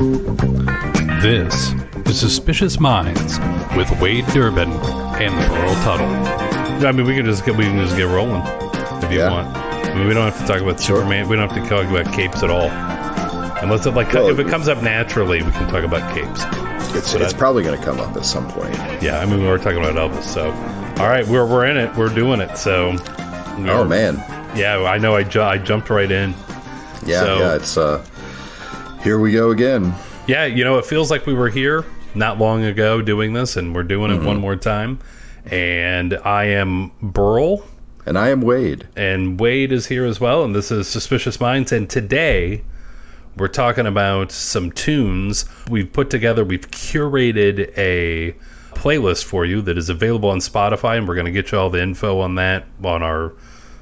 This is Suspicious Minds with Wade Durbin and Burl Tuttle. I mean, we can just get rolling if you want. I mean, we don't have to talk about Superman. We don't have to talk about capes at all. Unless if it comes up naturally, we can talk about capes. It's probably going to come up at some point. Yeah, I mean, we were talking about Elvis. So, all right, we're in it. We're doing it. So, oh man. Yeah, I know. I jumped right in. Yeah, it's here we go again. Yeah, it feels like we were here not long ago doing this, and we're doing it one more time. And I am Burl. And I am Wade. And Wade is here as well, and this is Suspicious Minds. And today, we're talking about some tunes we've curated a playlist for you that is available on Spotify, and we're going to get you all the info on that on our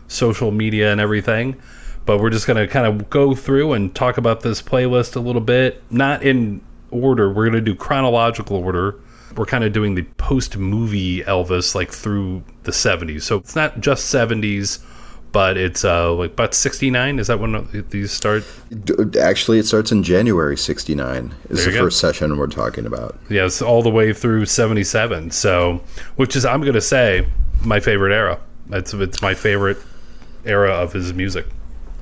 social media and everything. But we're just going to kind of go through and talk about this playlist a little bit. Not in order. We're going to do chronological order. We're kind of doing the post-movie Elvis, like through the 70s. So it's not just 70s, but it's like about 69. Is that when these start? Actually, it starts in January 69 is the first session we're talking about. Yeah, it's all the way through 77. So, which is, I'm going to say, my favorite era. It's my favorite era of his music.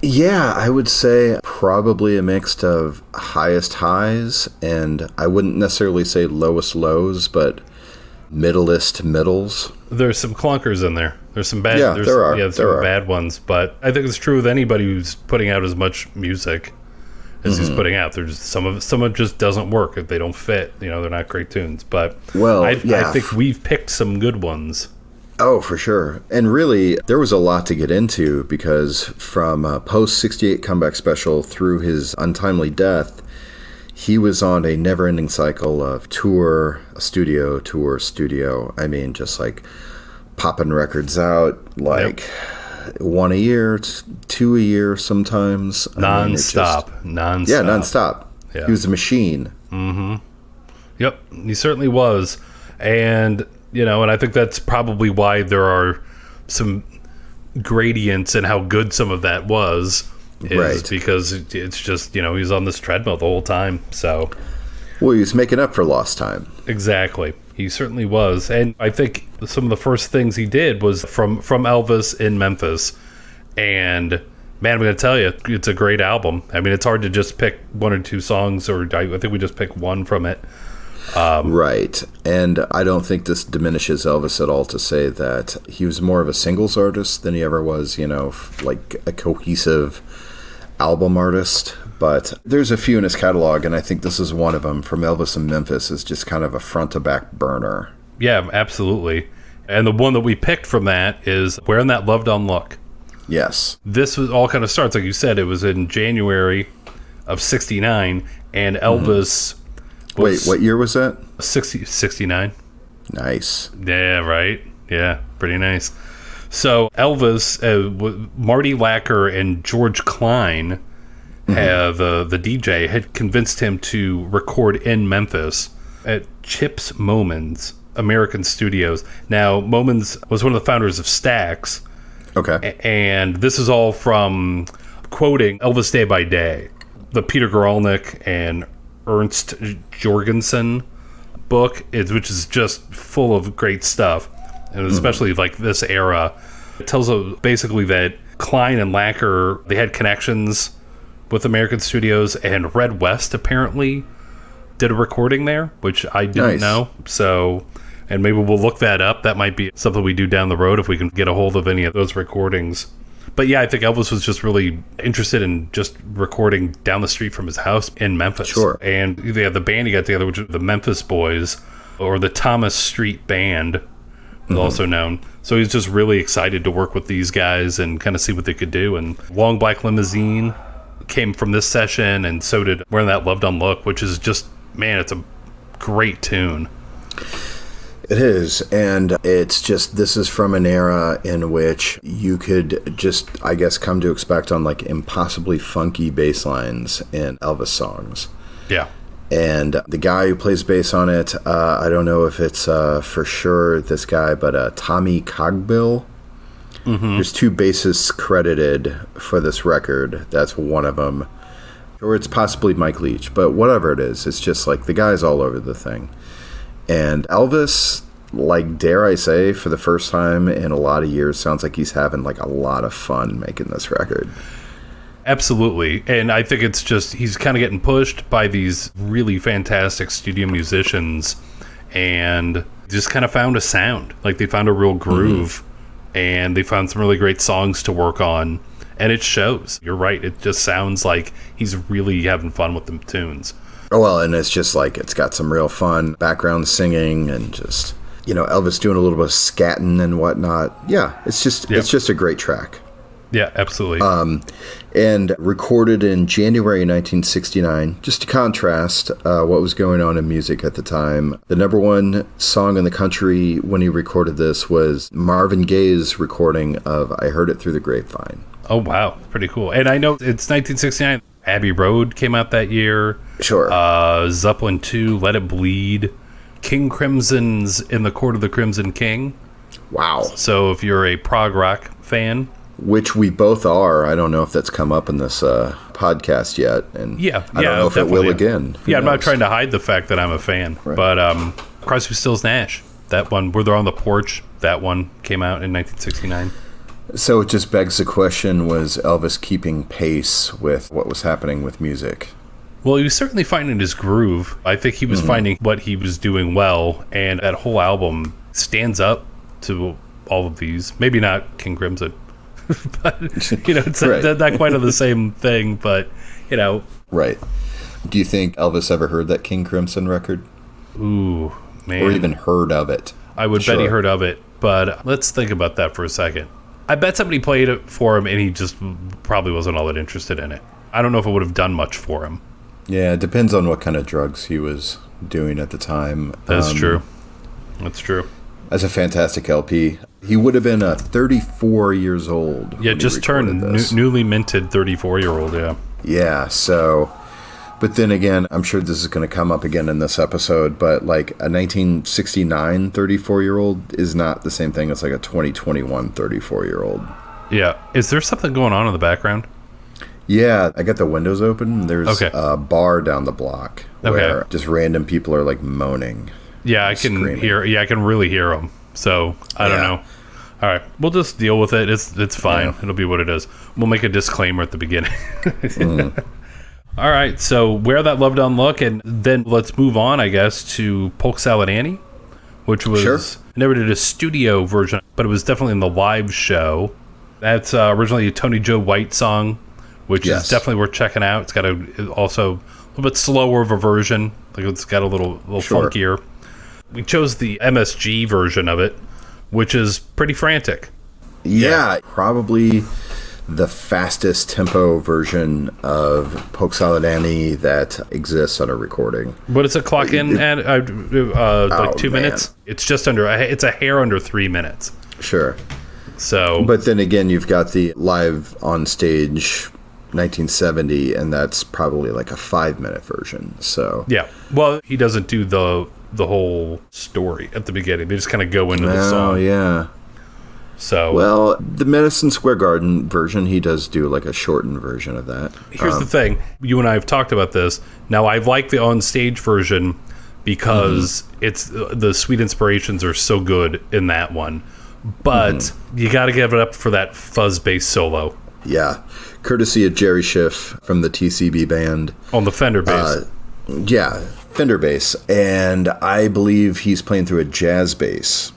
Yeah, I would say probably a mix of highest highs, and I wouldn't necessarily say lowest lows, but middlest middles. There's some clunkers in there. There's some bad. Yeah, there are. Yeah, there are bad ones, but I think it's true with anybody who's putting out as much music as he's putting out. There's some of it just doesn't work if they don't fit. They're not great tunes. But I think we've picked some good ones. Oh, for sure. And really, there was a lot to get into because from post-68 comeback special through his untimely death, he was on a never-ending cycle of tour, studio. I mean, just like popping records out, like one a year, two a year sometimes. Non-stop. Yeah, non-stop. Yeah. He was a machine. Mm-hmm. Yep, he certainly was. And and I think that's probably why there are some gradients in how good some of that was. Right. Because it's just, he's on this treadmill the whole time. So, well, he was making up for lost time. Exactly. He certainly was. And I think some of the first things he did was from Elvis in Memphis. And, man, I'm going to tell you, it's a great album. I mean, it's hard to just pick one or two songs, or I think we just picked one from it. Right. And I don't think this diminishes Elvis at all to say that he was more of a singles artist than he ever was, like a cohesive album artist. But there's a few in his catalog, and I think this is one of them. From Elvis in Memphis is just kind of a front-to-back burner. Yeah, absolutely. And the one that we picked from that is Wearing That Loved On Look. Yes. This was all kind of starts, like you said, it was in January of 69, and Elvis... Wait, what year was that? 69. Nice. Yeah, right. Yeah, pretty nice. So Elvis, Marty Lacker and George Klein, the DJ, had convinced him to record in Memphis at Chips Momans American Studios. Now, Momans was one of the founders of Stax. Okay. And this is all from quoting Elvis Day by Day, the Peter Guralnick and Ernst Jorgensen book, which is just full of great stuff, and especially like this era. It tells basically that Klein and Lacker, they had connections with American Studios, and Red West apparently did a recording there, which I didn't know. So, and maybe we'll look that up. That might be something we do down the road if we can get a hold of any of those recordings. But yeah, I think Elvis was just really interested in just recording down the street from his house in Memphis. Sure. And they had the band he got together, which was the Memphis Boys, or the Thomas Street Band, also known. So he's just really excited to work with these guys and kind of see what they could do. And Long Black Limousine came from this session, and so did Wearing That Loved On Look, which is just, man, it's a great tune. It is, and it's just, this is from an era in which you could just, I guess, come to expect on like impossibly funky bass lines in Elvis songs. Yeah. And the guy who plays bass on it, I don't know if it's for sure this guy, but Tommy Cogbill. There's two bassists credited for this record. That's one of them. Or it's possibly Mike Leach, but whatever it is, it's just like the guy's all over the thing. And Elvis, like, dare I say, for the first time in a lot of years, sounds like he's having like a lot of fun making this record. Absolutely. And I think it's just, he's kind of getting pushed by these really fantastic studio musicians and just kind of found a sound. Like, they found a real groove and they found some really great songs to work on. And it shows. You're right. It just sounds like he's really having fun with the tunes. Oh, well, and it's just like, it's got some real fun background singing and just, you know, Elvis doing a little bit of scatting and whatnot. Yeah, it's just a great track. Yeah, absolutely. And recorded in January 1969. Just to contrast what was going on in music at the time, the number one song in the country when he recorded this was Marvin Gaye's recording of I Heard It Through the Grapevine. Oh, wow. Pretty cool. And I know it's 1969. Abbey Road came out that year. Sure. Zeppelin 2, Let It Bleed. King Crimson's In the Court of the Crimson King. Wow. So if you're a prog rock fan... Which we both are. I don't know if that's come up in this podcast yet. And I don't know if it will again. Who knows? I'm not trying to hide the fact that I'm a fan. Right. But Crosby, Stills, Nash, that one, Where They're on the Porch, that one came out in 1969. So it just begs the question, was Elvis keeping pace with what was happening with music? Well, he was certainly finding his groove. I think he was finding what he was doing well, and that whole album stands up to all of these. Maybe not King Crimson. But, you know, it's right. not quite on the same thing, but, you know. Right. Do you think Elvis ever heard that King Crimson record? Ooh, man. Or even heard of it? I would bet he heard of it, but let's think about that for a second. I bet somebody played it for him, and he just probably wasn't all that interested in it. I don't know if it would have done much for him. Yeah, it depends on what kind of drugs he was doing at the time. That's true. That's true. That's a fantastic LP. He would have been 34 years old. Yeah, just turned newly minted 34-year-old, yeah. Yeah, so... But then again, I'm sure this is going to come up again in this episode, but like a 1969 34-year-old is not the same thing as like a 2021 34-year-old. Yeah. Is there something going on in the background? Yeah, I got the windows open. There's a bar down the block where just random people are like moaning. Yeah, I can hear. Yeah, I can really hear them. So I don't know. All right, we'll just deal with it. It's fine. Yeah. It'll be what it is. We'll make a disclaimer at the beginning. All right, so Where That Love Done Look, and then let's move on, I guess, to Polk Salad Annie, which was I never did a studio version, but it was definitely in the live show. That's originally a Tony Joe White song, which is definitely worth checking out. It's got also a little bit slower of a version, like it's got a little funkier. We chose the MSG version of it, which is pretty frantic. Yeah, probably the fastest tempo version of Polk Salad Annie that exists on a recording. What does it clock in at? Like 2 minutes? It's just it's a hair under 3 minutes. Sure. So, but then again, you've got the live on stage 1970, and that's probably like a 5-minute version. So yeah, well, he doesn't do the whole story at the beginning. They just kind of go into the song. Oh yeah. So well, the Madison Square Garden version, he does do like a shortened version of that. Here's the thing: you and I have talked about this. Now, I like the on stage version because it's the sweet inspirations are so good in that one. But you got to give it up for that fuzz bass solo. Yeah, courtesy of Jerry Schiff from the TCB band on the Fender bass. Fender bass, and I believe he's playing through a jazz bass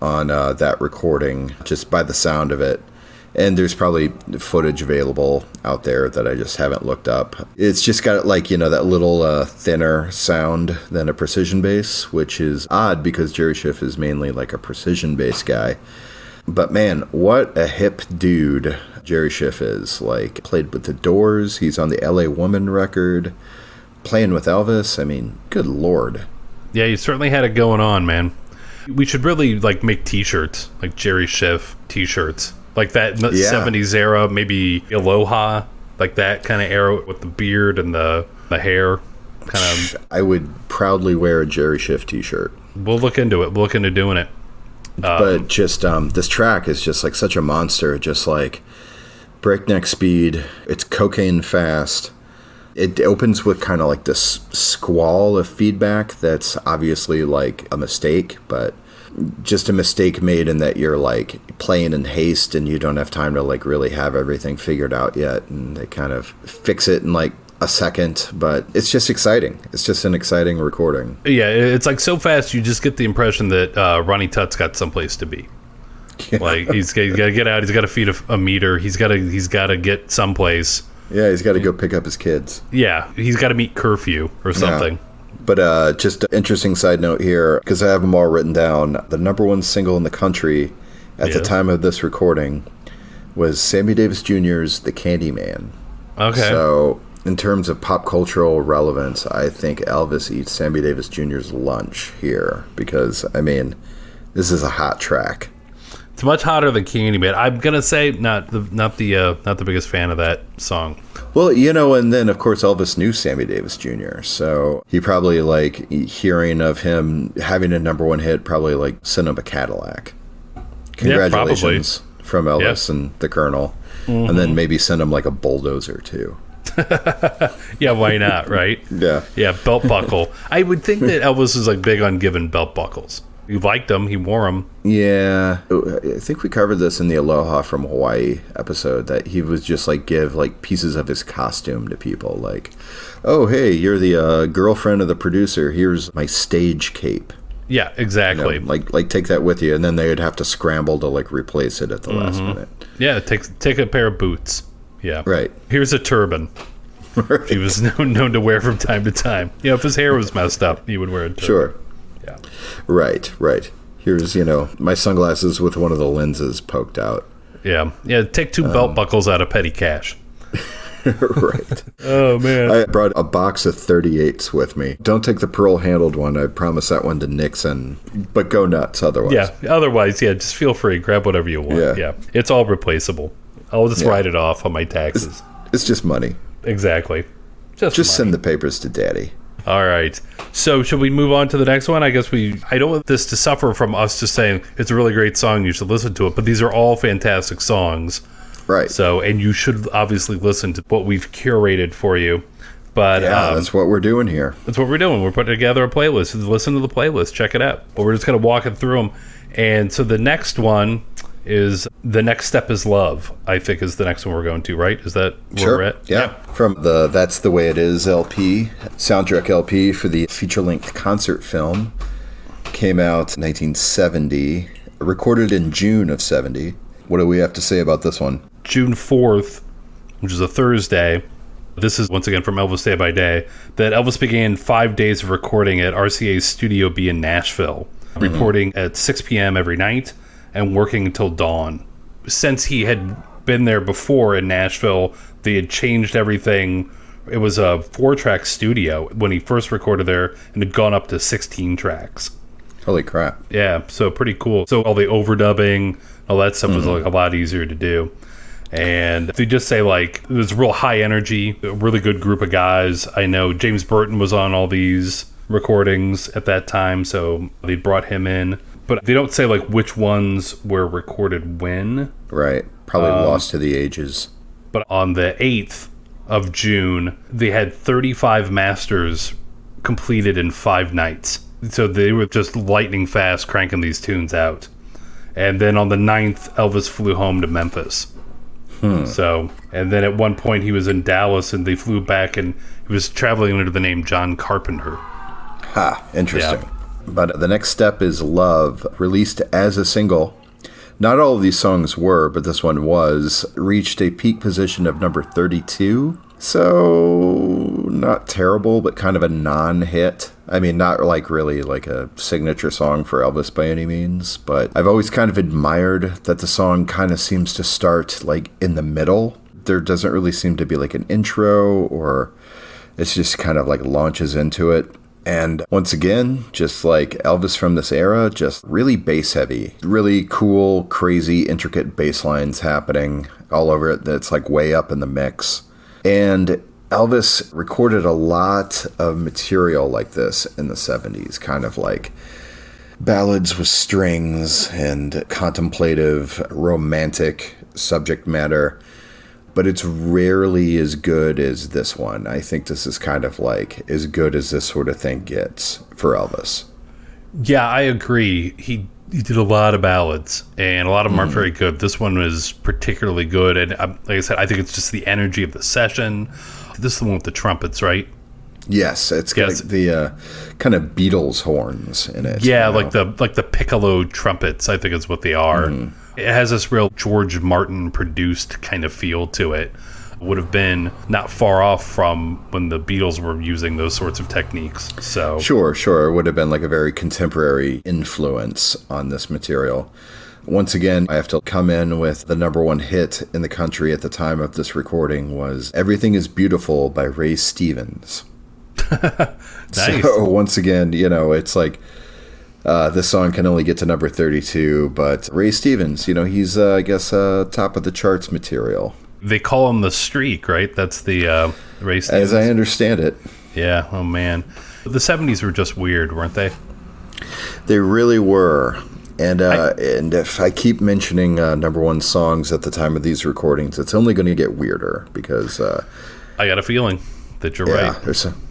on that recording, just by the sound of it. And there's probably footage available out there that I just haven't looked up. It's just got like, you know, that little thinner sound than a precision bass, which is odd because Jerry Schiff is mainly like a precision bass guy. But man, what a hip dude Jerry Schiff is. Like, played with the Doors. He's on the LA Woman record. Playing with Elvis. I mean, good Lord. Yeah, you certainly had it going on, man. We should really like make t-shirts, like Jerry Schiff t-shirts. Like that 70s era, maybe Aloha, like that kind of era with the beard and the hair. Kind of. I would proudly wear a Jerry Schiff t-shirt. We'll look into it. We'll look into doing it. But just this track is just like such a monster, just like breakneck speed. It's cocaine fast. It opens with kind of like this squall of feedback that's obviously like a mistake, but just a mistake made in that you're like playing in haste and you don't have time to like really have everything figured out yet. And they kind of fix it in like a second, but it's just exciting. It's just an exciting recording. Yeah, it's like so fast you just get the impression that Ronnie Tutt's got someplace to be. Yeah. Like he's got to get out. He's got to feed a meter. He's got to get someplace. Yeah, he's got to go pick up his kids. Yeah, he's got to meet curfew or something. Yeah. But just an interesting side note here, because I have them all written down. The number one single in the country at the time of this recording was Sammy Davis Jr.'s "The Candyman." Okay. So in terms of pop cultural relevance, I think Elvis eats Sammy Davis Jr.'s lunch here because, I mean, this is a hot track. It's much hotter than Candyman. I'm gonna say not the biggest fan of that song. Well, you know, and then of course Elvis knew Sammy Davis Jr., so he probably like hearing of him having a number one hit probably like sent him a Cadillac. Congratulations from Elvis and the Colonel, and then maybe send him like a bulldozer too. Yeah, why not, right? Yeah, belt buckle. I would think that Elvis is like big on giving belt buckles. He liked them. He wore them. Yeah. I think we covered this in the Aloha from Hawaii episode, that he was just like give like pieces of his costume to people. Like, oh, hey, you're the girlfriend of the producer. Here's my stage cape. Yeah, exactly. You know, like take that with you. And then they would have to scramble to like replace it at the last minute. Yeah, take a pair of boots. Yeah. Right. Here's a turban. Right. He was known to wear from time to time. You know, if his hair was messed up, he would wear a turban. Sure. Yeah. Right. Here's, my sunglasses with one of the lenses poked out. Yeah. Take 2 belt buckles out of petty cash. Right. Oh, man. I brought a box of 38s with me. Don't take the pearl-handled one. I promise that one to Nixon. But go nuts otherwise. Yeah. Otherwise, just feel free. Grab whatever you want. Yeah. It's all replaceable. I'll just write it off on my taxes. It's just money. Exactly. Just send the papers to Daddy. All right. So should we move on to the next one? I guess I don't want this to suffer from us just saying it's a really great song, you should listen to it, but these are all fantastic songs. Right. So, and you should obviously listen to what we've curated for you. But that's what we're doing here. That's what we're doing. We're putting together a playlist. Listen to the playlist. Check it out. But we're just going to walk it through them. And so the next one is The Next Step is Love, I think is the next one we're going to, right? Is that where we're at? Yeah. From the That's the Way It Is LP, soundtrack LP for the feature-length concert film. Came out in 1970, recorded in June of 70. What do we have to say about this one? June 4th, which is a Thursday. This is, once again, from Elvis Day by Day, that Elvis began 5 days of recording at RCA's Studio B in Nashville, recording at 6 p.m. every night and working until dawn. Since he had been there before in Nashville, they had changed everything. It was a 4-track studio when he first recorded there, and had gone up to 16 tracks. Holy crap. Yeah, so pretty cool. So all the overdubbing, all that stuff was like a lot easier to do. And they just say like, it was real high energy, a really good group of guys. I know James Burton was on all these recordings at that time, so they brought him in. But they don't say like which ones were recorded when. Right. Probably lost to the ages. But on the 8th of June, they had 35 masters completed in 5 nights. So they were just lightning fast cranking these tunes out. And then on the 9th, Elvis flew home to Memphis. So, and then at one point he was in Dallas and they flew back and he was traveling under the name John Carpenter. Interesting. Yeah. But The Next Step is Love, released as a single. Not all of these songs were, but this one was. Reached a peak position of number 32. So, not terrible, but kind of a non-hit. I mean, not like really like a signature song for Elvis by any means, but I've always kind of admired that the song kind of seems to start like in the middle. There doesn't really seem to be like an intro, or it's just kind of like launches into it. And once again, just like Elvis from this era, just really bass heavy, really cool, crazy, intricate bass lines happening all over it. That's like way up in the mix. And Elvis recorded a lot of material like this in the 70s, kind of like ballads with strings and contemplative, romantic subject matter. but it's rarely as good as this one. I think this is kind of like as good as this sort of thing gets for Elvis. Yeah, I agree. He did a lot of ballads, and a lot of them aren't very good. This one was particularly good, and like I said, I think it's just the energy of the session. This is the one with the trumpets, right? Yes, it's got the kind of Beatles horns in it. Yeah, like the piccolo trumpets, I think is what they are. It has this real George Martin produced kind of feel to it. Would have been not far off from when the Beatles were using those sorts of techniques. So Sure. It would have been like a very contemporary influence on this material. Once again, I have to come in with the number one hit in the country at the time of this recording was Everything is Beautiful by Ray Stevens. Nice. So once again, it's like this song can only get to number 32, but Ray Stevens, he's, I guess, top of the charts material. They call him the Streak, right? That's the Ray Stevens. As I understand it. Yeah, oh man. The 70s were just weird, weren't they? They really were. And if I keep mentioning number one songs at the time of these recordings, it's only going to get weirder because... I got a feeling that you're right.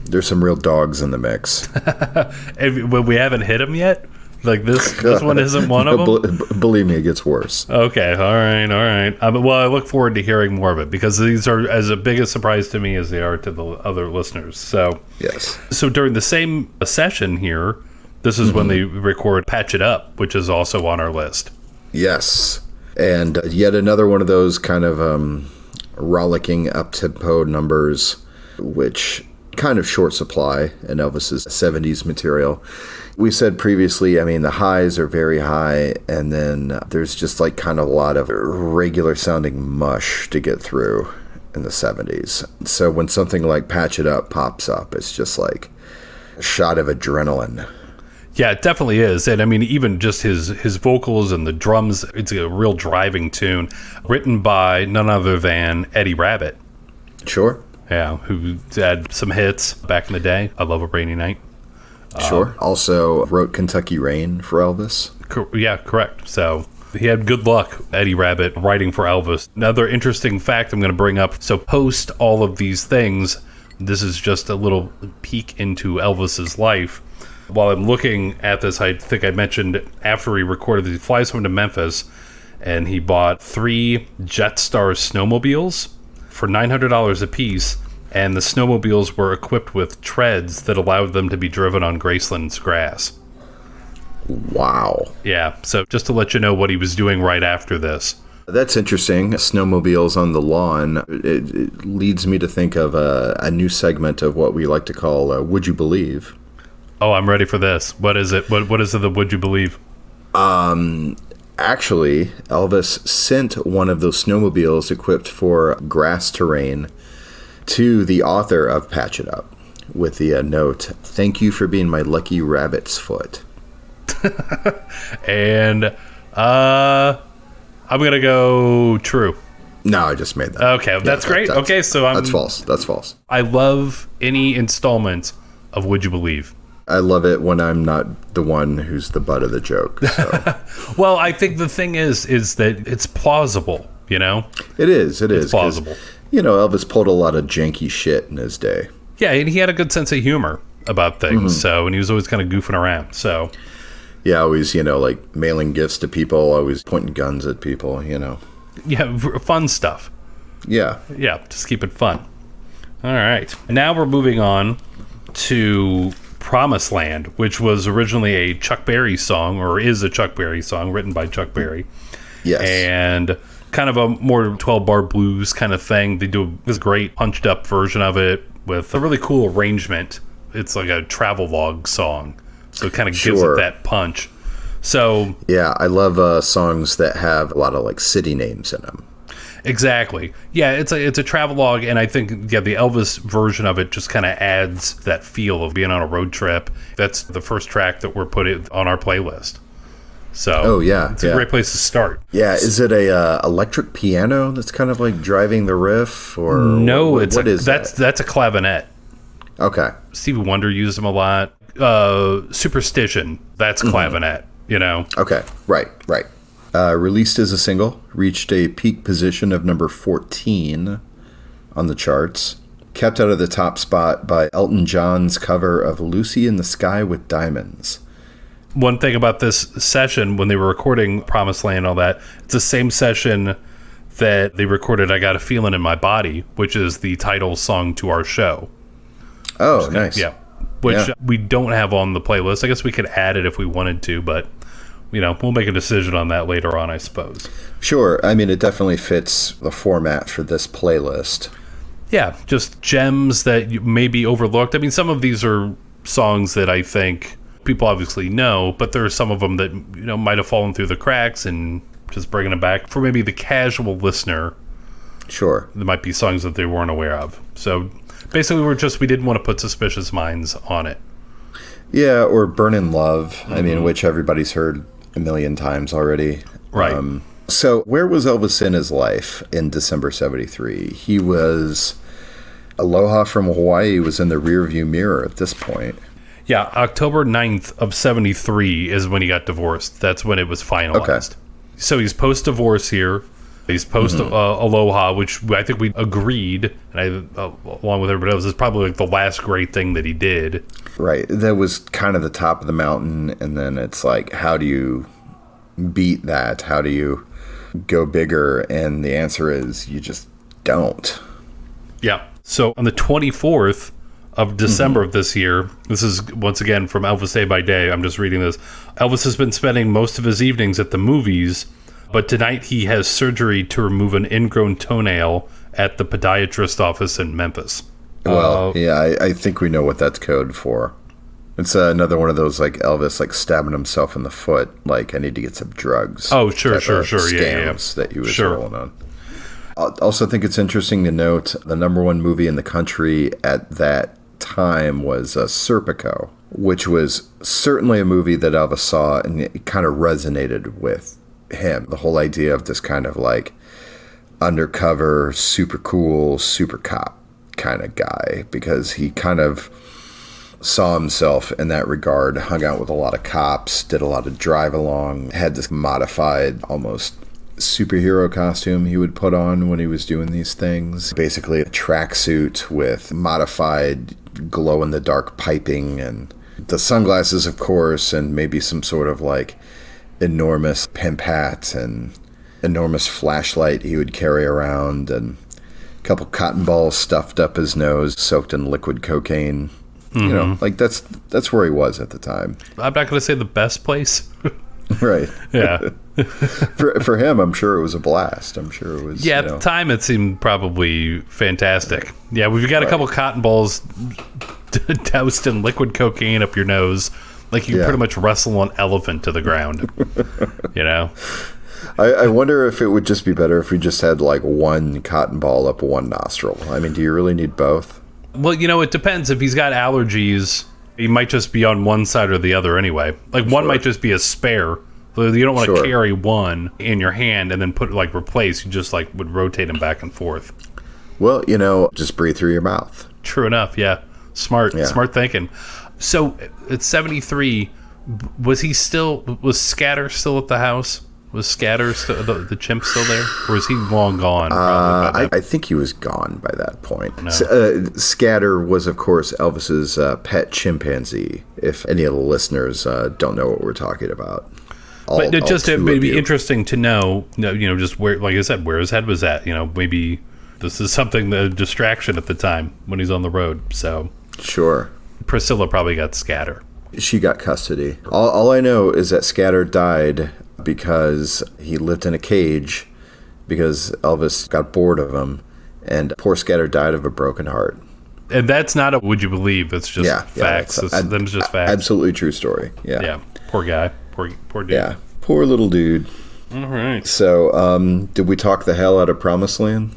There's some real dogs in the mix. But we haven't hit them yet? Like this one isn't one of them? Believe me, it gets worse. Okay, all right. Well, I look forward to hearing more of it because these are as big a surprise to me as they are to the other listeners. So yes. So during the same session here, this is when they record Patch It Up, which is also on our list. Yes. And yet another one of those kind of rollicking up-tempo numbers, which kind of short supply in Elvis's 70s material. We said previously, the highs are very high, and then there's just like kind of a lot of regular sounding mush to get through in the 70s. So when something like Patch It Up pops up, it's just like a shot of adrenaline. Yeah, it definitely is. And even just his vocals and the drums, it's a real driving tune written by none other than Eddie Rabbitt. Sure. Yeah, who had some hits back in the day. I Love a Rainy Night. Sure. Also wrote Kentucky Rain for Elvis. Yeah, correct. So he had good luck, Eddie Rabbitt, writing for Elvis. Another interesting fact I'm going to bring up. So post all of these things, this is just a little peek into Elvis's life. While I'm looking at this, I think I mentioned after he recorded, he flies home to Memphis, and he bought 3 Jetstar snowmobiles for $900 a piece, and the snowmobiles were equipped with treads that allowed them to be driven on Graceland's grass. Wow. Yeah, so just to let you know what he was doing right after this. That's interesting. Snowmobiles on the lawn. It leads me to think of a new segment of what we like to call Would You Believe? Oh, I'm ready for this. What is it? What is it that Would You Believe? Actually, Elvis sent one of those snowmobiles equipped for grass terrain to the author of Patch It Up with the note, "Thank you for being my lucky rabbit's foot." And I'm going to go true. No, I just made that. Okay, that's great. Okay, so that's false. That's false. I love any installment of Would You Believe. I love it when I'm not the one who's the butt of the joke. So. Well, I think the thing is that it's plausible, It is. It's plausible. Elvis pulled a lot of janky shit in his day. Yeah, and he had a good sense of humor about things, and he was always kind of goofing around, so... Yeah, always, like mailing gifts to people, always pointing guns at people, Yeah, fun stuff. Yeah. Yeah, just keep it fun. All right. Now we're moving on to Promised Land, which was originally a Chuck Berry song, or is a Chuck Berry song, written by Chuck Berry. Yes. And kind of a more 12-bar blues kind of thing. They do this great punched-up version of it with a really cool arrangement. It's like a travelogue song, so it kind of gives it that punch. So yeah, I love songs that have a lot of like city names in them. Exactly. Yeah, it's a travelogue, and I think the Elvis version of it just kind of adds that feel of being on a road trip. That's the first track that we're putting on our playlist. So it's a great place to start. Yeah, is it a electric piano that's kind of like driving the riff, or no? That's a clavinet. Okay. Stevie Wonder used them a lot. Superstition, that's clavinet. Okay, right. Released as a single, reached a peak position of number 14 on the charts. Kept out of the top spot by Elton John's cover of Lucy in the Sky with Diamonds. One thing about this session, when they were recording Promised Land and all that, it's the same session that they recorded I Got a Feeling in My Body, which is the title song to our show. Oh, nice. Yeah. Which we don't have on the playlist. I guess we could add it if we wanted to, but, we'll make a decision on that later on, I suppose. Sure. I mean, it definitely fits the format for this playlist. Yeah, just gems that you may be overlooked. I mean, some of these are songs that I think people obviously know, but there are some of them that, might have fallen through the cracks, and just bringing them back for maybe the casual listener. Sure. There might be songs that they weren't aware of. So basically, we didn't want to put Suspicious Minds on it. Yeah, or Burnin' Love, mm-hmm. I mean, which everybody's heard a million times already. Right. So where was Elvis in his life in December 73? He was... Aloha from Hawaii was in the rearview mirror at this point. Yeah, October 9th of 73 is when he got divorced. That's when it was finalized. Okay. So he's post-divorce here. He's post-Aloha, which I think we agreed, and along with everybody else, is probably like the last great thing that he did. Right. That was kind of the top of the mountain, and then it's like, how do you beat that? How do you go bigger? And the answer is you just don't. Yeah. So on the 24th of December of this year, this is once again from Elvis Day by Day, I'm just reading this. Elvis has been spending most of his evenings at the movies, but tonight he has surgery to remove an ingrown toenail at the podiatrist office in Memphis. Well, I think we know what that's code for. It's another one of those, like, Elvis, like, stabbing himself in the foot, like, I need to get some drugs. Oh, sure. Scams that he was rolling on. I also think it's interesting to note the number one movie in the country at that time was Serpico, which was certainly a movie that Elvis saw, and it kind of resonated with him. The whole idea of this kind of like undercover, super cool, super cop kind of guy, because he kind of saw himself in that regard, hung out with a lot of cops, did a lot of drive along, had this modified, almost superhero costume he would put on when he was doing these things. Basically a tracksuit with modified glow-in-the-dark piping and the sunglasses, of course, and maybe some sort of like enormous pimp hat and enormous flashlight he would carry around, and a couple cotton balls stuffed up his nose, soaked in liquid cocaine. Mm-hmm. Like that's where he was at the time. I'm not going to say the best place. Right. Yeah. For him, I'm sure it was a blast. I'm sure it was. Yeah, at the time it seemed probably fantastic. Yeah, we've got a couple cotton balls doused in liquid cocaine up your nose. Like you pretty much wrestle an elephant to the ground. I wonder if it would just be better if we just had like one cotton ball up one nostril. I mean, do you really need both? Well, it depends. If he's got allergies, he might just be on one side or the other anyway. Like one might just be a spare. So you don't want to carry one in your hand and then replace. You just would rotate them back and forth. Well, just breathe through your mouth. True enough. Yeah. Smart thinking. So at 73, was Scatter still at the house? Was Scatter still, the chimp still there? Or is he long gone? I think he was gone by that point. No. Scatter was, of course, Elvis's pet chimpanzee, if any of the listeners don't know what we're talking about. But it may be interesting to know, just where, like I said, where his head was at. Maybe this is the distraction at the time when he's on the road. So sure. Priscilla probably got Scatter. She got custody. All I know is that Scatter died because he lived in a cage because Elvis got bored of him, and poor Scatter died of a broken heart. And that's not a would you believe, it's just facts. Them's just facts. Absolutely true story. Yeah. Yeah. Poor guy. Poor dude. Yeah. Poor little dude. All right. So, did we talk the hell out of Promised Land?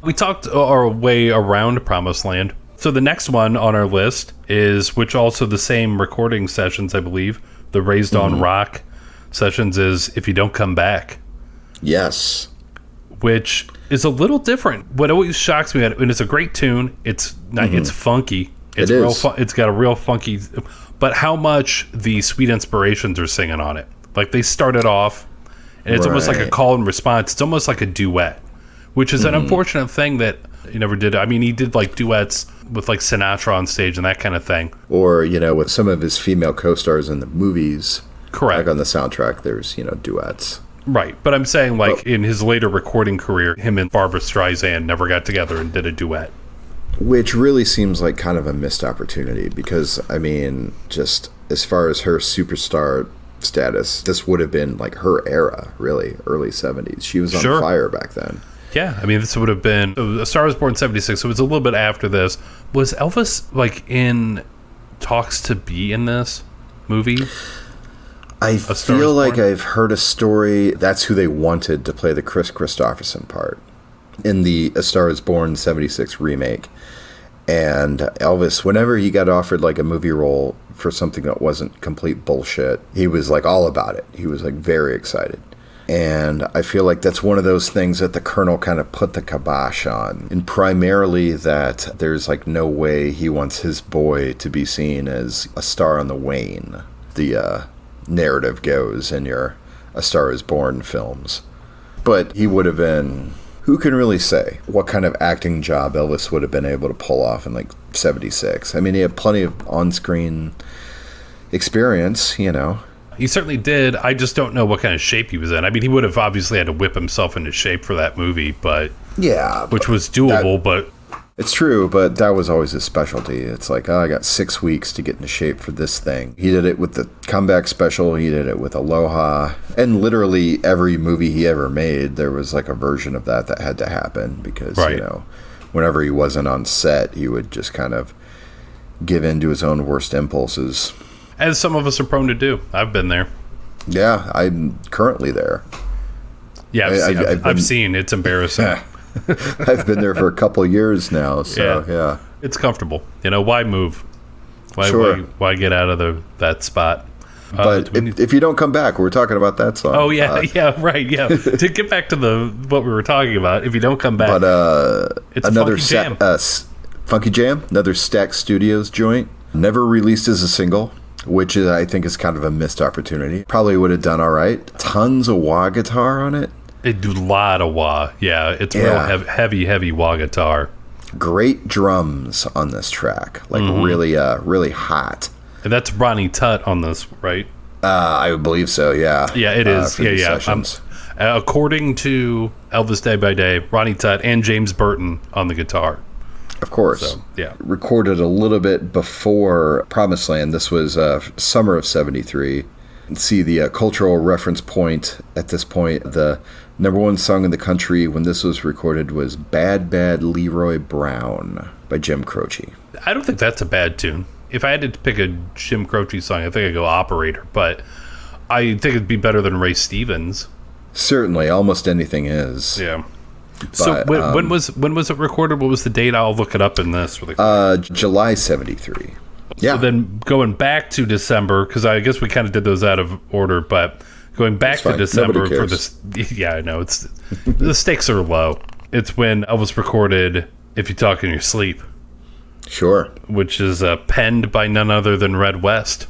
We talked our way around Promised Land. So the next one on our list is, which also the same recording sessions, I believe, the Raised on Rock sessions, is If You Don't Come Back. Yes. Which is a little different. What always shocks me, and it's a great tune. It's not. It's funky. It's real. It's got a real funky. But how much the Sweet Inspirations are singing on it? Like they started off, And it's almost like a Right. call and response. It's almost like a duet, which is an unfortunate thing that he never did. I mean, he did like duets with like Sinatra on stage and that kind of thing. Or, with some of his female co-stars in the movies. Correct. Like on the soundtrack, there's, duets. Right. But I'm saying like in his later recording career, him and Barbra Streisand never got together and did a duet. Which really seems like kind of a missed opportunity because, I mean, just as far as her superstar status, this would have been like her era, really, early 70s. She was on fire back then. Yeah, I mean, this would have been... A Star was born in 76, so it was a little bit after this. Was Elvis, like, in talks to be in this movie? I feel like I've heard a story. That's who they wanted to play the Chris Christopherson part in the A Star is Born 76 remake. And Elvis, whenever he got offered like a movie role for something that wasn't complete bullshit, he was like all about it. He was like very excited. And I feel like that's one of those things that the Colonel kind of put the kibosh on. And primarily that there's like no way he wants his boy to be seen as a star on the wane. The narrative goes in your A Star is Born films. But he would have been... Who can really say what kind of acting job Elvis would have been able to pull off in like 76? I mean, he had plenty of on-screen experience, He certainly did. I just don't know what kind of shape he was in. I mean, he would have obviously had to whip himself into shape for that movie, but... Yeah. Which was doable, but... It's true, but that was always his specialty. It's like, I got 6 weeks to get into shape for this thing. He did it with the comeback special. He did it with Aloha. And literally every movie he ever made, there was like a version of that had to happen because, whenever he wasn't on set, he would just kind of give in to his own worst impulses. As some of us are prone to do. I've been there. Yeah, I'm currently there. Yeah, I've seen. It's embarrassing. I've been there for a couple of years now, so yeah. It's comfortable. Why move? Why get out of that spot? But if you don't come back, we're talking about that song. Oh, yeah, right, yeah. To get back to what we were talking about, if you don't come back, it's another Funky Jam. Funky Jam, another Stax Studios joint, never released as a single, which I think is kind of a missed opportunity. Probably would have done all right. Tons of wah guitar on it. A lot of wah. Yeah, it's real heavy wah guitar. Great drums on this track. Like really hot. And that's Ronnie Tutt on this, right? I believe so, yeah. Yeah, it is. Yeah. According to Elvis Day by Day, Ronnie Tutt and James Burton on the guitar. Of course. So, yeah. Recorded a little bit before Promised Land. This was summer of 73. See the cultural reference point at this point. The number one song in the country when this was recorded was Bad Bad Leroy Brown by Jim Croce. I don't think that's a bad tune. If I had to pick a Jim Croce song, I think I'd go Operator, but I think it'd be better than Ray Stevens. Certainly, almost anything is. Yeah. But, so when was it recorded? What was the date? I'll look it up in this. July 73. Yeah. So then going back to December, because I guess we kind of did those out of order, but going back to December for this, yeah, I know it's the stakes are low. It's when Elvis recorded "If You Talk in Your Sleep," sure, which is penned by none other than Red West.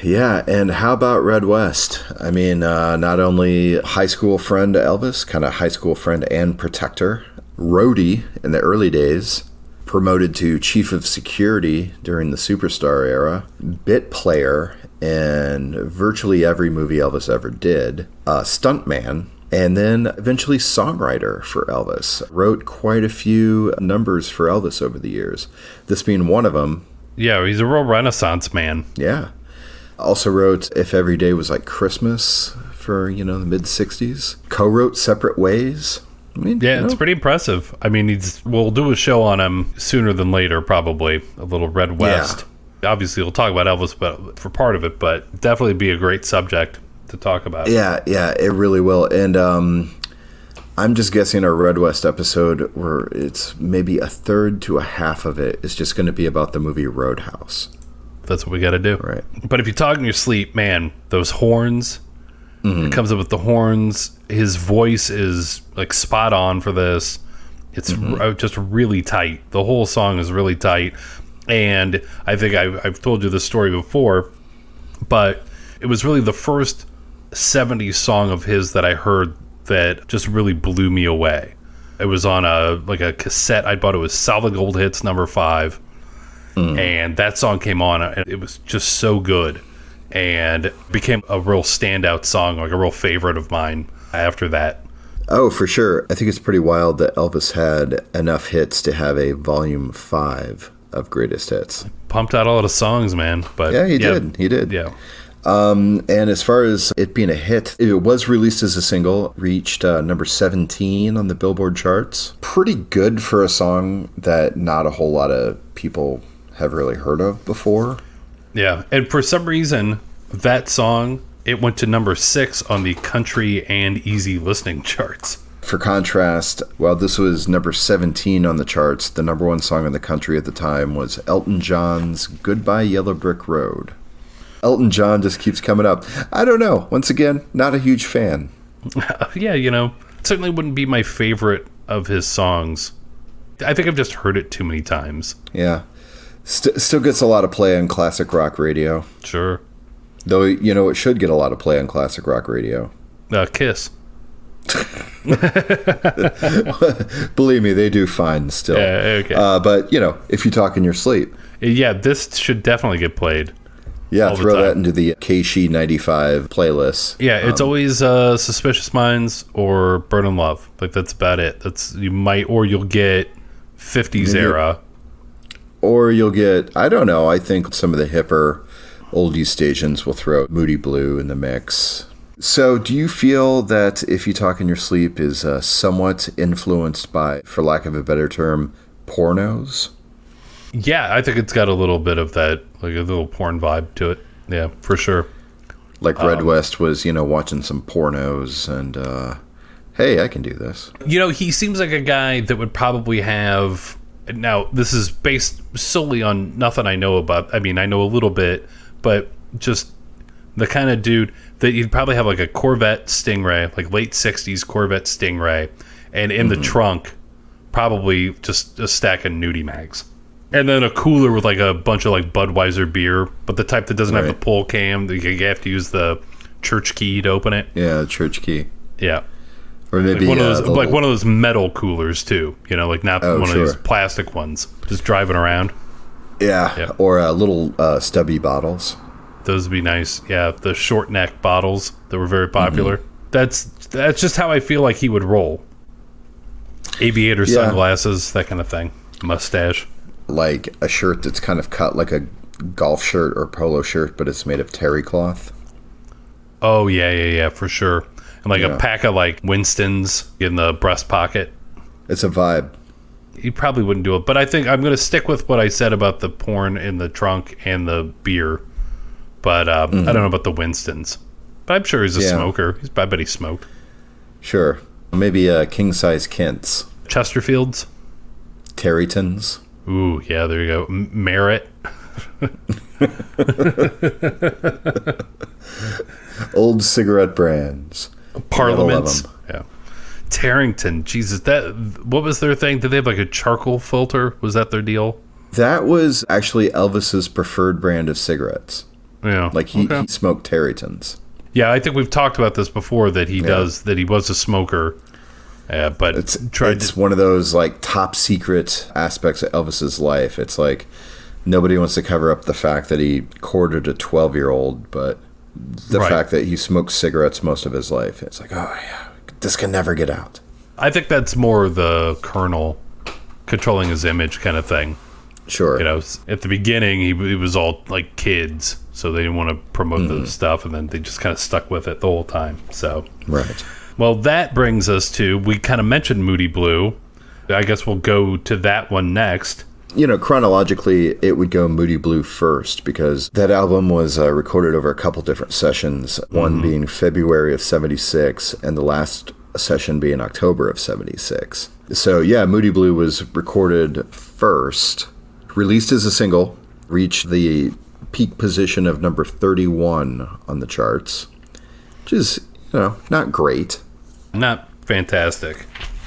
Yeah, and how about Red West? I mean, not only high school friend to Elvis, kind of high school friend and protector, roadie in the early days. Promoted to chief of security during the Superstar era, bit player in virtually every movie Elvis ever did, stuntman, and then eventually songwriter for Elvis. Wrote quite a few numbers for Elvis over the years, this being one of them. Yeah, he's a real Renaissance man. Yeah. Also wrote If Every Day Was Like Christmas for, the mid-60s. Co-wrote Separate Ways. I mean, it's pretty impressive. I mean, we'll do a show on him sooner than later, probably. A little Red West. Yeah. Obviously, we'll talk about Elvis for part of it, but definitely be a great subject to talk about. Yeah, it really will. And I'm just guessing our Red West episode, where it's maybe a third to a half of it is just going to be about the movie Roadhouse. That's what we got to do. Right. But if you talk in your sleep, man, those horns... It comes up with the horns. His voice is like spot on for this. It's just really tight. The whole song is really tight. And I think I've told you this story before, but it was really the first 70s song of his that I heard that just really blew me away. It was on a cassette I bought. It was Solid Gold Hits number 5. And that song came on, and it was just so good. And became a real standout song, like a real favorite of mine after that. Oh, for sure. I think it's pretty wild that Elvis had enough hits to have a volume 5 of greatest hits. Pumped out a lot of songs, man. But yeah, he did. He did. Yeah. And as far as it being a hit, it was released as a single, reached number 17 on the Billboard charts. Pretty good for a song that not a whole lot of people have really heard of before. Yeah, and for some reason, that song, it went to number 6 on the country and easy listening charts. For contrast, while this was number 17 on the charts, the number 1 song in the country at the time was Elton John's Goodbye Yellow Brick Road. Elton John just keeps coming up. I don't know. Once again, not a huge fan. Yeah, certainly wouldn't be my favorite of his songs. I think I've just heard it too many times. Yeah. Still gets a lot of play on classic rock radio. Sure. Though, it should get a lot of play on classic rock radio. Kiss. Believe me, they do fine still. Yeah, okay. But, if you talk in your sleep. Yeah, this should definitely get played. Yeah, throw that into the KSHE 95 playlist. Yeah, it's always Suspicious Minds or Burn Love. Like, that's about it. You'll get 50s era. Or you'll get, I don't know, I think some of the hipper oldies stations will throw Moody Blue in the mix. So do you feel that If You Talk in Your Sleep is somewhat influenced by, for lack of a better term, pornos? Yeah, I think it's got a little bit of that, like a little porn vibe to it. Yeah, for sure. Like Red West was, watching some pornos and, hey, I can do this. He seems like a guy that would probably have... Now, this is based solely on nothing I know about. I mean, I know a little bit, but just the kind of dude that you'd probably have like a Corvette Stingray, like late 60s Corvette Stingray, and in the trunk, probably just a stack of nudie mags. And then a cooler with like a bunch of like Budweiser beer, but the type that doesn't have the pull cam. You have to use the church key to open it. Yeah, the church key. Yeah. Or maybe one of those metal coolers too, not one of these plastic ones. Just driving around. Yeah. Or little stubby bottles. Those would be nice. Yeah, the short neck bottles that were very popular. That's just how I feel like he would roll. Aviator sunglasses, that kind of thing. Mustache. Like a shirt that's kind of cut like a golf shirt or polo shirt, but it's made of terry cloth. Oh yeah, for sure. And like a pack of like Winston's in the breast pocket. It's a vibe. He probably wouldn't do it, but I think I'm going to stick with what I said about the porn in the trunk and the beer. But I don't know about the Winston's. But I'm sure he's a smoker. I bet he smoked. Sure. Maybe king size Kents. Chesterfields. Terrytons. Ooh, yeah, there you go. Merit. Old cigarette brands. Parliaments. Yeah. Tarrington. Jesus, what was their thing? Did they have like a charcoal filter? Was that their deal? That was actually Elvis's preferred brand of cigarettes. Yeah. Like he smoked Terrytons. Yeah, I think we've talked about this before that he was a smoker. But it's one of those like top secret aspects of Elvis's life. It's like nobody wants to cover up the fact that he courted a 12-year-old, but the fact that he smoked cigarettes most of his life. It's like, oh yeah, this can never get out. I think that's more the Colonel controlling his image kind of thing. Sure. At the beginning, he was all like kids, so they didn't want to promote the stuff, and then they just kind of stuck with it the whole time. So right. Well, that brings us to, we kind of mentioned Moody Blue. I guess we'll go to that one next. Chronologically, it would go Moody Blue first because that album was recorded over a couple different sessions, one being February of 76 and the last session being October of 76. So, yeah, Moody Blue was recorded first, released as a single, reached the peak position of number 31 on the charts, which is, not great. Not fantastic.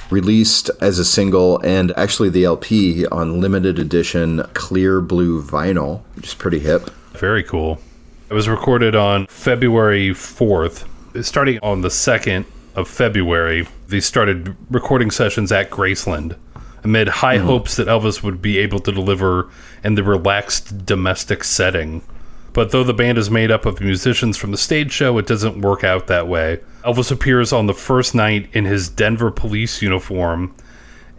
Released as a single and actually the LP on limited edition clear blue vinyl, which is pretty hip. Very cool. It was recorded on February 4th, Starting on the 2nd of February, they started recording sessions at Graceland amid high hopes that Elvis would be able to deliver in the relaxed domestic setting. But though the band is made up of musicians from the stage show, it doesn't work out that way. Elvis appears on the first night in his Denver police uniform,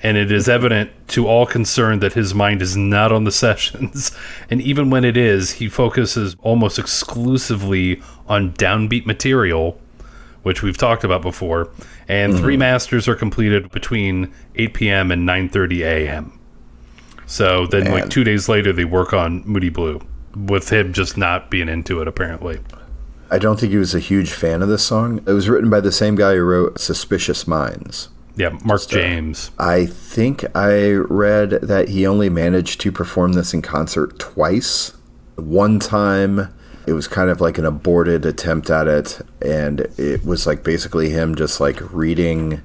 and it is evident to all concerned that his mind is not on the sessions. And even when it is, he focuses almost exclusively on downbeat material, which we've talked about before. And 3 masters are completed between 8 p.m. and 9:30 a.m. So then, like 2 days later, they work on Moody Blue, with him just not being into it, apparently. I don't think he was a huge fan of this song. It was written by the same guy who wrote Suspicious Minds. Yeah, Mark James. I think I read that he only managed to perform this in concert twice. One time, it was kind of like an aborted attempt at it, and it was like basically him just like reading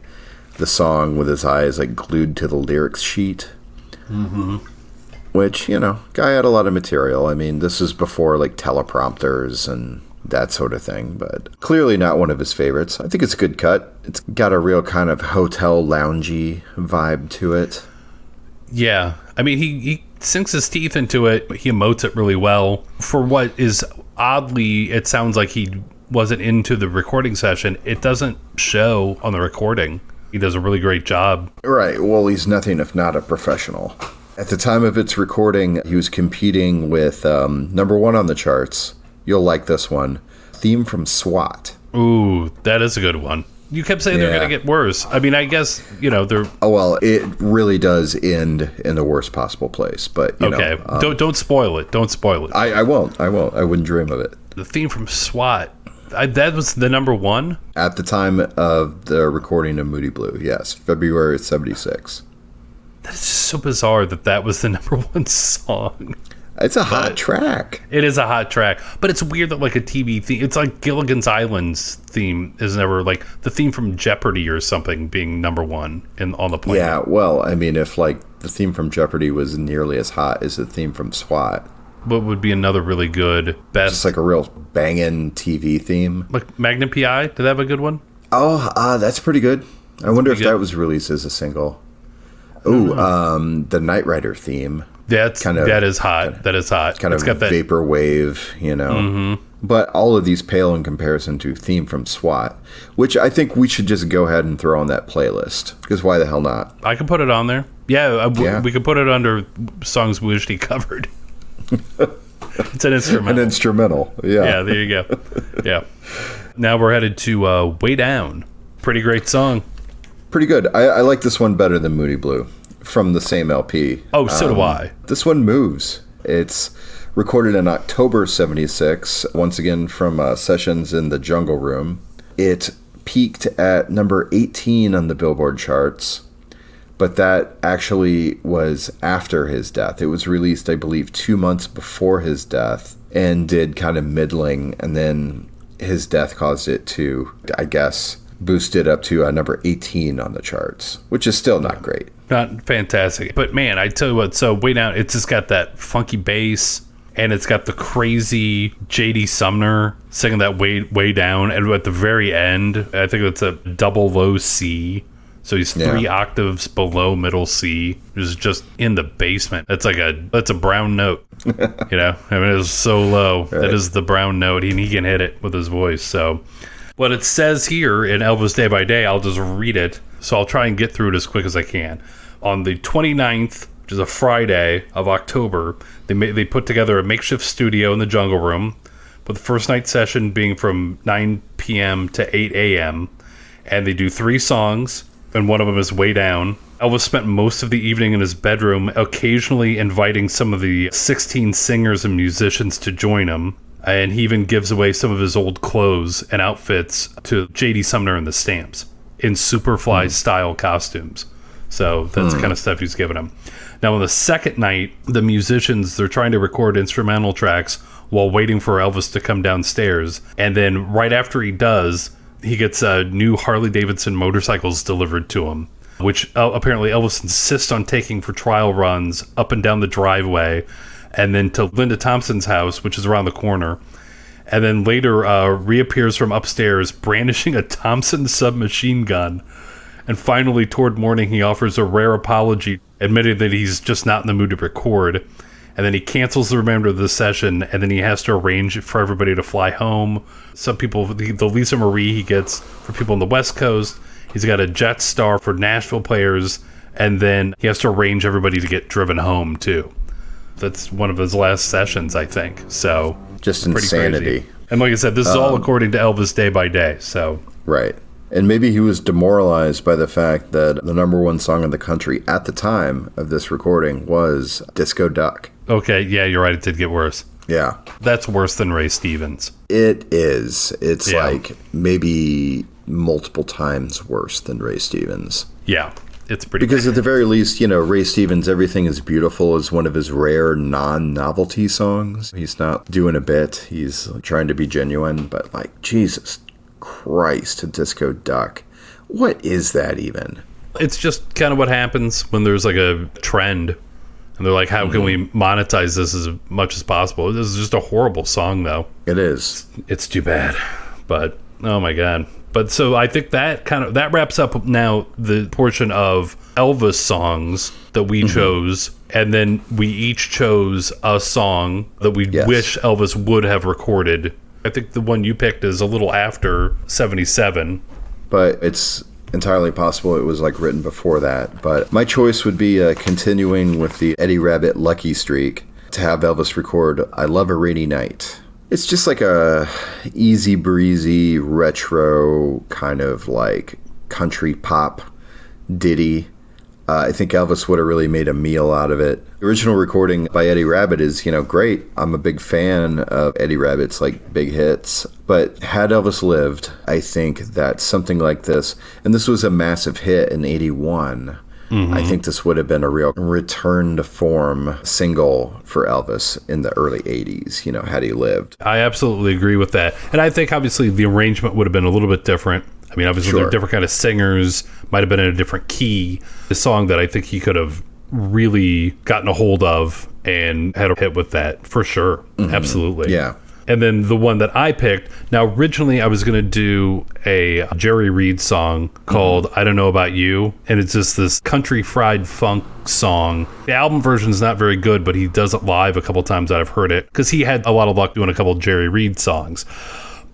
the song with his eyes like glued to the lyrics sheet. Which, guy had a lot of material. I mean, this was before like teleprompters and that sort of thing, but clearly not one of his favorites. I think it's a good cut. It's got a real kind of hotel loungy vibe to it. Yeah. I mean, he sinks his teeth into it. He emotes it really well. For what is oddly, it sounds like he wasn't into the recording session. It doesn't show on the recording. He does a really great job. Right. Well, he's nothing if not a professional. At the time of its recording, he was competing with number 1 on the charts. You'll like this one. Theme from SWAT. Ooh, that is a good one. You kept saying they're going to get worse. I mean, I guess, they're... Oh, well, it really does end in the worst possible place, but, okay. Don't spoil it. Don't spoil it. I won't. I wouldn't dream of it. The theme from SWAT, that was the number 1? At the time of the recording of Moody Blue, yes. February 76. That is just so bizarre that was the number 1 song. It's a hot track. It is a hot track. But it's weird that like a TV theme, it's like Gilligan's Island's theme is never like the theme from Jeopardy or something being number 1 on the planet. Yeah, well, I mean, if like the theme from Jeopardy was nearly as hot as the theme from SWAT. What would be another really good best? Just like a real banging TV theme. Like Magnum P.I.? Did they have a good one? Oh, that's pretty good. I wonder if that was released as a single. Oh, the Knight Rider theme. That is hot. That is hot. Kind of got that vaporwave, But all of these pale in comparison to Theme from SWAT, which I think we should just go ahead and throw on that playlist. Because why the hell not? I can put it on there. Yeah, we could put it under songs we usually covered. It's an instrumental. An instrumental, yeah. Yeah, there you go. Yeah. Now we're headed to Way Down. Pretty great song. Pretty good. I like this one better than Moody Blue. From the same LP. Oh, so do I. This one moves. It's recorded in October 76, once again from sessions in the Jungle Room. It peaked at number 18 on the Billboard charts, but that actually was after his death. It was released, I believe, 2 months before his death and did kind of middling, and then his death caused it to, I guess, boost it up to number 18 on the charts, which is still not great. Not fantastic. But man, I tell you what, so Way Down, it's just got that funky bass, and it's got the crazy J.D. Sumner singing that way down, and at the very end, I think it's a double low C. So he's 3 octaves below middle C. It's just in the basement. That's a brown note. I mean, it's so low. Right. That is the brown note, and he can hit it with his voice. So what it says here in Elvis Day by Day, I'll just read it. So I'll try and get through it as quick as I can. On the 29th, which is a Friday of October, they put together a makeshift studio in the Jungle Room, with the first night session being from 9 p.m. to 8 a.m. And they do 3 songs, and one of them is Way Down. Elvis spent most of the evening in his bedroom, occasionally inviting some of the 16 singers and musicians to join him. And he even gives away some of his old clothes and outfits to J.D. Sumner and the Stamps in Superfly-style costumes. So that's the kind of stuff he's giving him. Now, on the second night, the musicians, they're trying to record instrumental tracks while waiting for Elvis to come downstairs. And then right after he does, he gets new Harley-Davidson motorcycles delivered to him, which apparently Elvis insists on taking for trial runs up and down the driveway and then to Linda Thompson's house, which is around the corner. and then later reappears from upstairs brandishing a Thompson submachine gun. And finally, toward morning, he offers a rare apology, admitting that he's just not in the mood to record. And then he cancels the remainder of the session, and then he has to arrange for everybody to fly home. Some people, the Lisa Marie he gets for people on the West Coast. He's got a Jetstar for Nashville players, and then he has to arrange everybody to get driven home, too. That's one of his last sessions, I think. So just insanity. Crazy. And like I said, this is all according to Elvis day by day. So right. And maybe he was demoralized by the fact that the number one song in the country at the time of this recording was Disco Duck. Okay, yeah, you're right. It did get worse. Yeah. That's worse than Ray Stevens. It is. It's like maybe multiple times worse than Ray Stevens. Yeah, it's pretty Because bad. at the very least, Ray Stevens' Everything is Beautiful is one of his rare non-novelty songs. He's not doing a bit. He's trying to be genuine, but like, Jesus Christ, a Disco Duck. What is that even? It's just kind of what happens when there's like a trend. And they're like, how can we monetize this as much as possible? This is just a horrible song, though. It is. It's too bad. But, oh my God. But so I think that wraps up now the portion of Elvis songs that we chose. And then we each chose a song that we wish Elvis would have recorded. I think the one you picked is a little after 77. But it's entirely possible it was like written before that. But my choice would be continuing with the Eddie Rabbitt lucky streak to have Elvis record I Love a Rainy Night. It's just like a easy breezy retro kind of like country pop ditty. I think Elvis would have really made a meal out of it. The original recording by Eddie Rabbitt is, great. I'm a big fan of Eddie Rabbitt's like big hits. But had Elvis lived, I think that something like this, and this was a massive hit in 81, I think this would have been a real return to form single for Elvis in the early 80s, had he lived. I absolutely agree with that. And I think obviously the arrangement would have been a little bit different. I mean, obviously they're different kind of singers, might have been in a different key. The song that I think he could have really gotten a hold of and had a hit with that for sure. Absolutely. Yeah. And then the one that I picked, now originally I was going to do a Jerry Reed song called I Don't Know About You. And it's just this country fried funk song. The album version is not very good, but he does it live a couple times that I've heard it because he had a lot of luck doing a couple of Jerry Reed songs.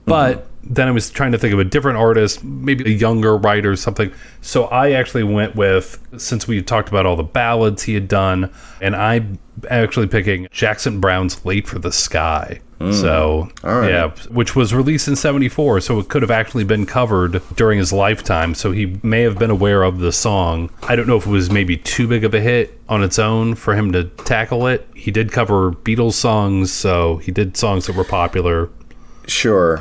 But then I was trying to think of a different artist, maybe a younger writer or something. So I actually went with, since we talked about all the ballads he had done, and I'm actually picking Jackson Browne's Late for the Sky. So, yeah, which was released in 74. So it could have actually been covered during his lifetime. So he may have been aware of the song. I don't know if it was maybe too big of a hit on its own for him to tackle it. He did cover Beatles songs, so he did songs that were popular. Sure.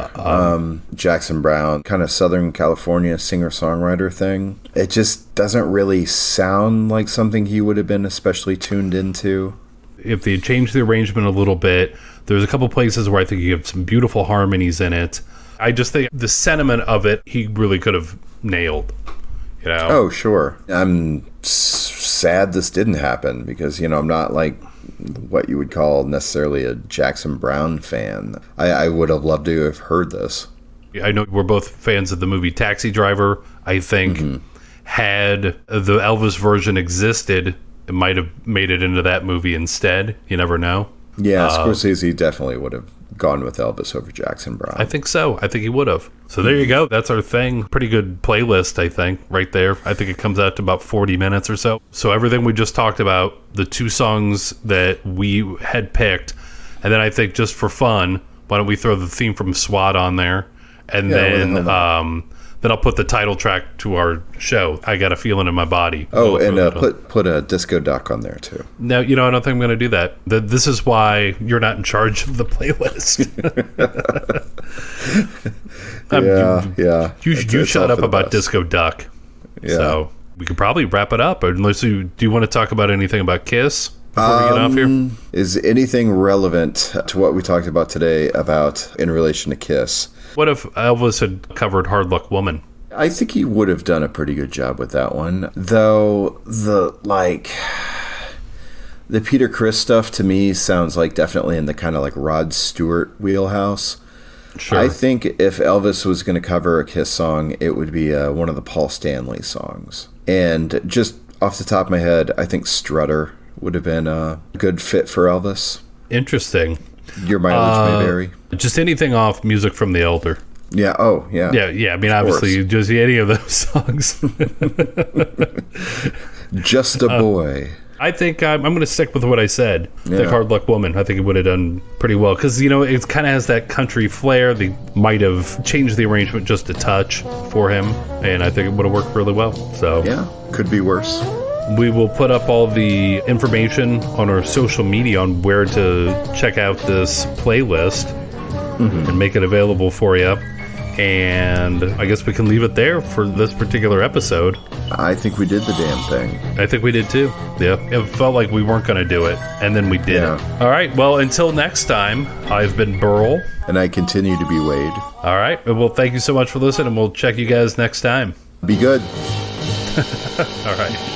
Jackson Browne, kind of Southern California singer-songwriter thing. It just doesn't really sound like something he would have been especially tuned into. If they had changed the arrangement a little bit, there's a couple places where I think you have some beautiful harmonies in it. I just think the sentiment of it, he really could have nailed. Oh, sure. I'm sad this didn't happen because, I'm not like what you would call necessarily a Jackson Browne fan. I would have loved to have heard this. I know we're both fans of the movie Taxi Driver. I think had the Elvis version existed, it might have made it into that movie instead. You never know. Yeah, Scorsese definitely would have gone with Elvis over Jackson Browne. I think so. I think he would have. So there you go. That's our thing. Pretty good playlist, I think, right there. I think it comes out to about 40 minutes or so. So everything we just talked about, the two songs that we had picked, and then I think just for fun, why don't we throw the theme from SWAT on there? And then I'll put the title track to our show. I Got a Feeling in My Body. Oh, and put a Disco Duck on there too. No, I don't think I'm going to do that. This is why you're not in charge of the playlist. You shut up about Disco Duck. Yeah. So we could probably wrap it up. Unless do you want to talk about anything about Kiss before we get off here? Is anything relevant to what we talked about today in relation to Kiss? What if Elvis had covered Hard Luck Woman? I think he would have done a pretty good job with that one. Though the Peter Criss stuff to me sounds like definitely in the kind of like Rod Stewart wheelhouse. Sure. I think if Elvis was going to cover a Kiss song, it would be one of the Paul Stanley songs. And just off the top of my head, I think Strutter would have been a good fit for Elvis. Interesting. Your mileage may vary. Just anything off Music from the Elder. Yeah. Oh, yeah. Yeah. I mean, obviously, just any of those songs. Just a Boy. I think I'm going to stick with what I said. Yeah. The Hard Luck Woman. I think it would have done pretty well. Because, it kind of has that country flair. They might have changed the arrangement just a touch for him. And I think it would have worked really well. So Yeah. Could be worse. we will put up all the information on our social media on where to check out this playlist and make it available for you. And I guess we can leave it there for this particular episode. I think we did the damn thing. I think we did too. Yeah. It felt like we weren't going to do it, and then we did it. All right. Well, until next time, I've been Burl. And I continue to be Wade. All right. Well, thank you so much for listening, and we'll check you guys next time. Be good. All right.